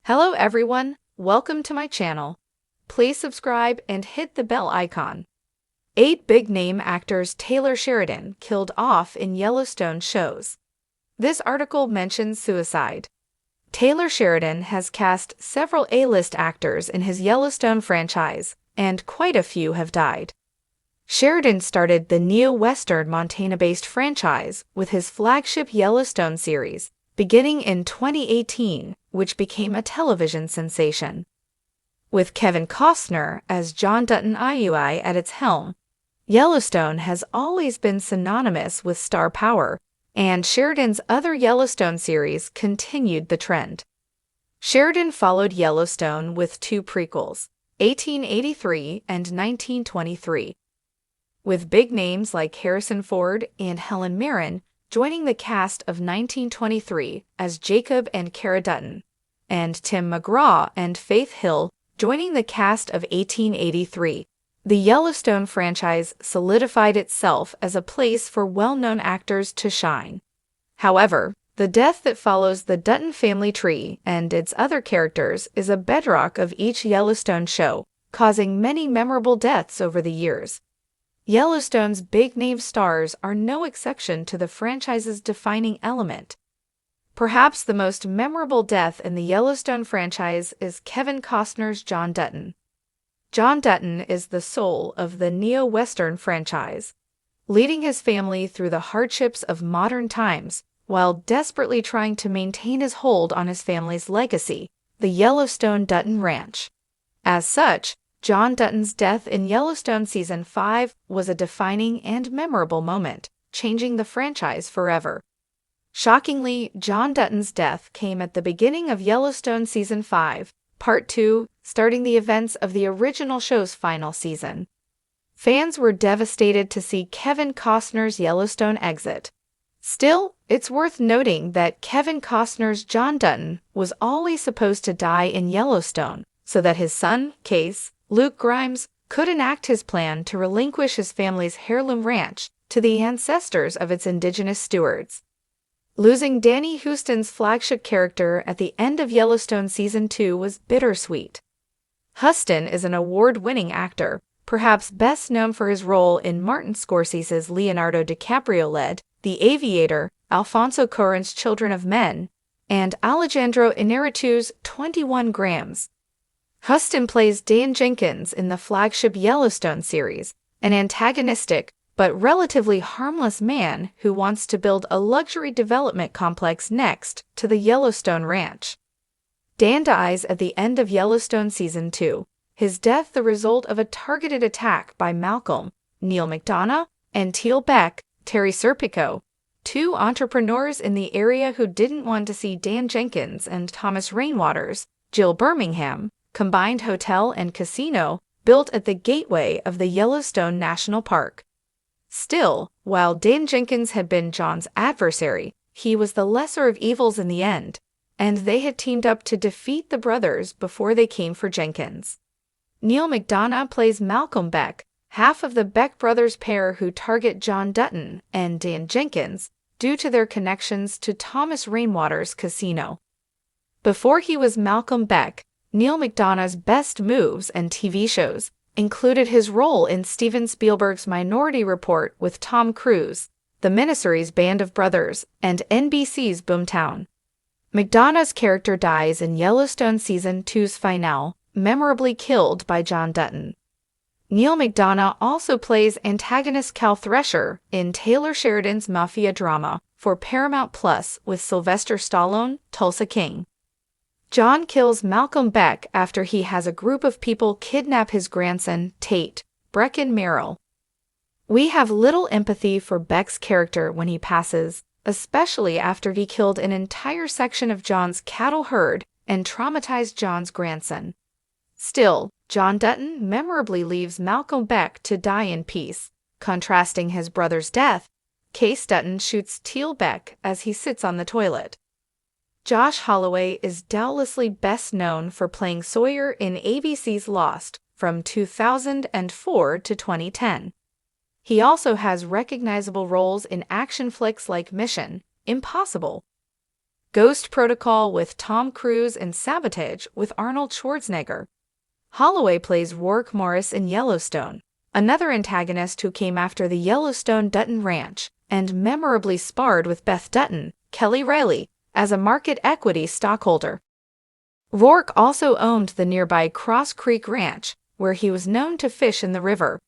Hello everyone, welcome to my channel. Please subscribe and hit the bell icon. 8 big-name actors Taylor Sheridan killed off in Yellowstone shows. This article mentions suicide. Taylor Sheridan has cast several A-list actors in his Yellowstone franchise, and quite a few have died. Sheridan started the neo-Western Montana-based franchise with his flagship Yellowstone series, beginning in 2018, which became a television sensation. With Kevin Costner as John Dutton IUI at its helm, Yellowstone has always been synonymous with star power, and Sheridan's other Yellowstone series continued the trend. Sheridan followed Yellowstone with 2 prequels, 1883 and 1923. With big names like Harrison Ford and Helen Mirren joining the cast of 1923 as Jacob and Cara Dutton, and Tim McGraw and Faith Hill joining the cast of 1883, the Yellowstone franchise solidified itself as a place for well-known actors to shine. However, the death that follows the Dutton family tree and its other characters is a bedrock of each Yellowstone show, causing many memorable deaths over the years. Yellowstone's big-name stars are no exception to the franchise's defining element. Perhaps the most memorable death in the Yellowstone franchise is Kevin Costner's John Dutton. John Dutton is the soul of the neo-Western franchise, leading his family through the hardships of modern times while desperately trying to maintain his hold on his family's legacy, the Yellowstone Dutton Ranch. As such, John Dutton's death in Yellowstone Season 5 was a defining and memorable moment, changing the franchise forever. Shockingly, John Dutton's death came at the beginning of Yellowstone Season 5, Part 2, starting the events of the original show's final season. Fans were devastated to see Kevin Costner's Yellowstone exit. Still, it's worth noting that Kevin Costner's John Dutton was always supposed to die in Yellowstone, so that his son, Case, Luke Grimes, could enact his plan to relinquish his family's heirloom ranch to the ancestors of its indigenous stewards. Losing Danny Huston's flagship character at the end of Yellowstone Season 2 was bittersweet. Huston is an award-winning actor, perhaps best known for his role in Martin Scorsese's Leonardo DiCaprio-led The Aviator, Alfonso Cuarón's Children of Men, and Alejandro Inarritu's 21 Grams. Huston plays Dan Jenkins in the flagship Yellowstone series, an antagonistic but relatively harmless man who wants to build a luxury development complex next to the Yellowstone Ranch. Dan dies at the end of Yellowstone Season 2, his death the result of a targeted attack by Malcolm, Neil McDonough, and Teal Beck, Terry Serpico, 2 entrepreneurs in the area who didn't want to see Dan Jenkins and Thomas Rainwater's Jill Birmingham combined hotel and casino built at the gateway of the Yellowstone National Park. Still, while Dan Jenkins had been John's adversary, he was the lesser of evils in the end, and they had teamed up to defeat the brothers before they came for Jenkins. Neil McDonough plays Malcolm Beck, half of the Beck brothers pair who target John Dutton and Dan Jenkins due to their connections to Thomas Rainwater's casino. Before he was Malcolm Beck, Neil McDonough's best moves and TV shows included his role in Steven Spielberg's Minority Report with Tom Cruise, the miniseries Band of Brothers, and NBC's Boomtown. McDonough's character dies in Yellowstone Season 2's finale, memorably killed by John Dutton. Neil McDonough also plays antagonist Cal Thresher in Taylor Sheridan's mafia drama for Paramount Plus with Sylvester Stallone, Tulsa King. John kills Malcolm Beck after he has a group of people kidnap his grandson, Tate, Brecken Merrill. We have little empathy for Beck's character when he passes, especially after he killed an entire section of John's cattle herd and traumatized John's grandson. Still, John Dutton memorably leaves Malcolm Beck to die in peace. Contrasting his brother's death, Case Dutton shoots Teal Beck as he sits on the toilet. Josh Holloway is doubtlessly best known for playing Sawyer in ABC's Lost from 2004 to 2010. He also has recognizable roles in action flicks like Mission: Impossible. Ghost Protocol with Tom Cruise and Sabotage with Arnold Schwarzenegger. Holloway plays Rourke Morris in Yellowstone, another antagonist who came after the Yellowstone Dutton Ranch and memorably sparred with Beth Dutton, Kelly Riley, as a market equity stockholder. Rourke also owned the nearby Cross Creek Ranch, where he was known to fish in the river.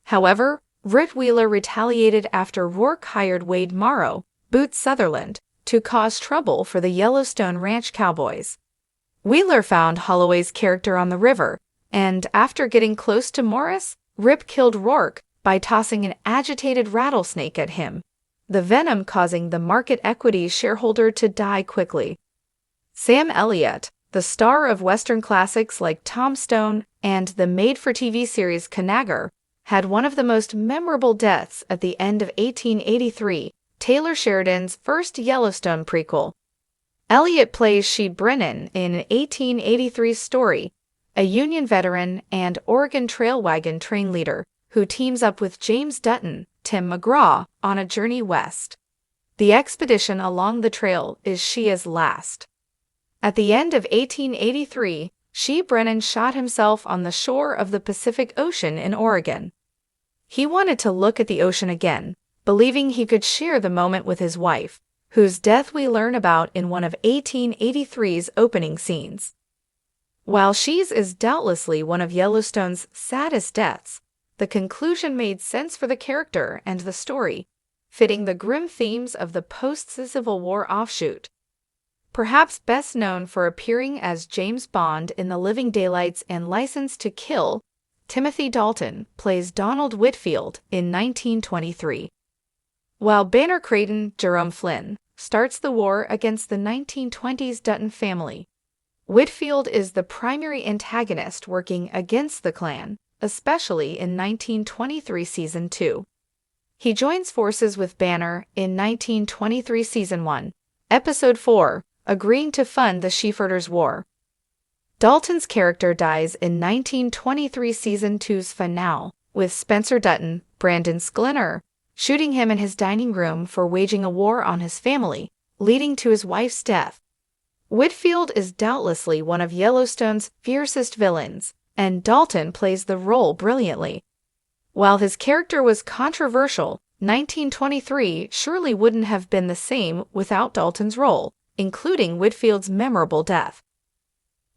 However, Britt Wheeler retaliated after Rourke hired Wade Morrow, Boots Sutherland, to cause trouble for the Yellowstone Ranch cowboys. Wheeler found Holloway's character on the river, and after getting close to Morris, Rip killed Rourke by tossing an agitated rattlesnake at him, the venom causing the market equity shareholder to die quickly. Sam Elliott, the star of Western classics like Tombstone and the made-for-TV series Conagra, had one of the most memorable deaths at the end of 1883, Taylor Sheridan's first Yellowstone prequel. Elliott plays Sheed Brennan in 1883's story, a Union veteran and Oregon Trail wagon train leader who teams up with James Dutton, Tim McGraw, on a journey west. The expedition along the trail is Shea's last. At the end of 1883, Sheed Brennan shot himself on the shore of the Pacific Ocean in Oregon. He wanted to look at the ocean again, believing he could share the moment with his wife, whose death we learn about in one of 1883's opening scenes. While Shea's is doubtlessly one of Yellowstone's saddest deaths, the conclusion made sense for the character and the story, fitting the grim themes of the post-Civil War offshoot. Perhaps best known for appearing as James Bond in The Living Daylights and License to Kill, Timothy Dalton plays Donald Whitfield in 1923. While Banner Creighton, Jerome Flynn, starts the war against the 1920s Dutton family, Whitfield is the primary antagonist working against the clan, especially in 1923 Season 2. He joins forces with Banner in 1923 Season 1, Episode 4, agreeing to fund the Sheefters' War. Dalton's character dies in 1923 Season 2's finale, with Spencer Dutton, Brandon Sklenar, shooting him in his dining room for waging a war on his family, leading to his wife's death. Whitfield is doubtlessly one of Yellowstone's fiercest villains, and Dalton plays the role brilliantly. While his character was controversial, 1923 surely wouldn't have been the same without Dalton's role, including Whitfield's memorable death.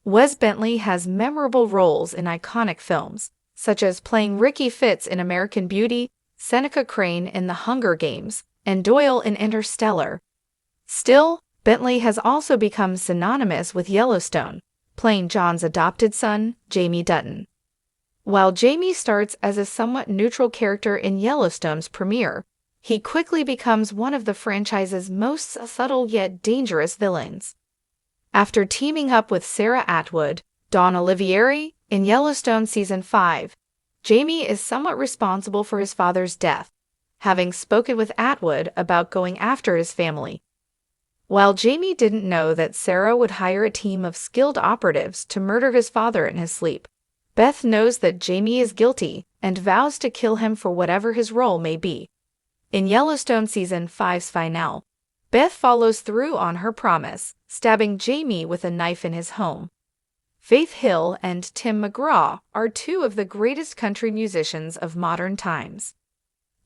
Wes Bentley has memorable roles in iconic films, such as playing Ricky Fitz in American Beauty, Seneca Crane in The Hunger Games, and Doyle in Interstellar. Still, Bentley has also become synonymous with Yellowstone, playing John's adopted son, Jamie Dutton. While Jamie starts as a somewhat neutral character in Yellowstone's premiere, he quickly becomes one of the franchise's most subtle yet dangerous villains. After teaming up with Sarah Atwood, Dawn Olivieri, in Yellowstone Season 5, Jamie is somewhat responsible for his father's death, having spoken with Atwood about going after his family. While Jamie didn't know that Sarah would hire a team of skilled operatives to murder his father in his sleep, Beth knows that Jamie is guilty and vows to kill him for whatever his role may be. In Yellowstone Season 5's finale, Beth follows through on her promise, stabbing Jamie with a knife in his home. Faith Hill and Tim McGraw are two of the greatest country musicians of modern times.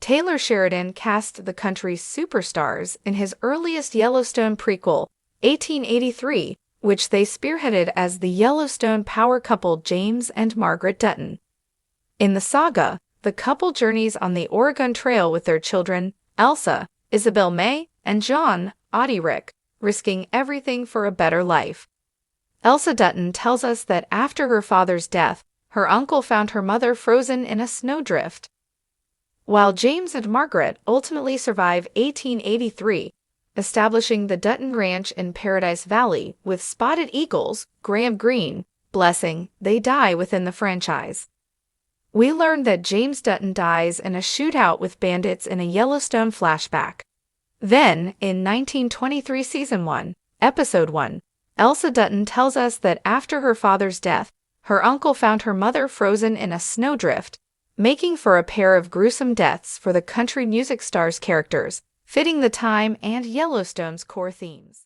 Taylor Sheridan cast the country's superstars in his earliest Yellowstone prequel, 1883, which they spearheaded as the Yellowstone power couple James and Margaret Dutton. In the saga, the couple journeys on the Oregon Trail with their children, Elsa, Isabel May, and John, Audie Rick, risking everything for a better life. Elsa Dutton tells us that after her father's death, her uncle found her mother frozen in a snowdrift. While James and Margaret ultimately survive 1883, establishing the Dutton Ranch in Paradise Valley with spotted eagles, Graham Greene, blessing, they die within the franchise. We learn that James Dutton dies in a shootout with bandits in a Yellowstone flashback. Then, in 1923 Season 1, Episode 1, Elsa Dutton tells us that after her father's death, her uncle found her mother frozen in a snowdrift, making for a pair of gruesome deaths for the country music stars' characters, fitting the time and Yellowstone's core themes.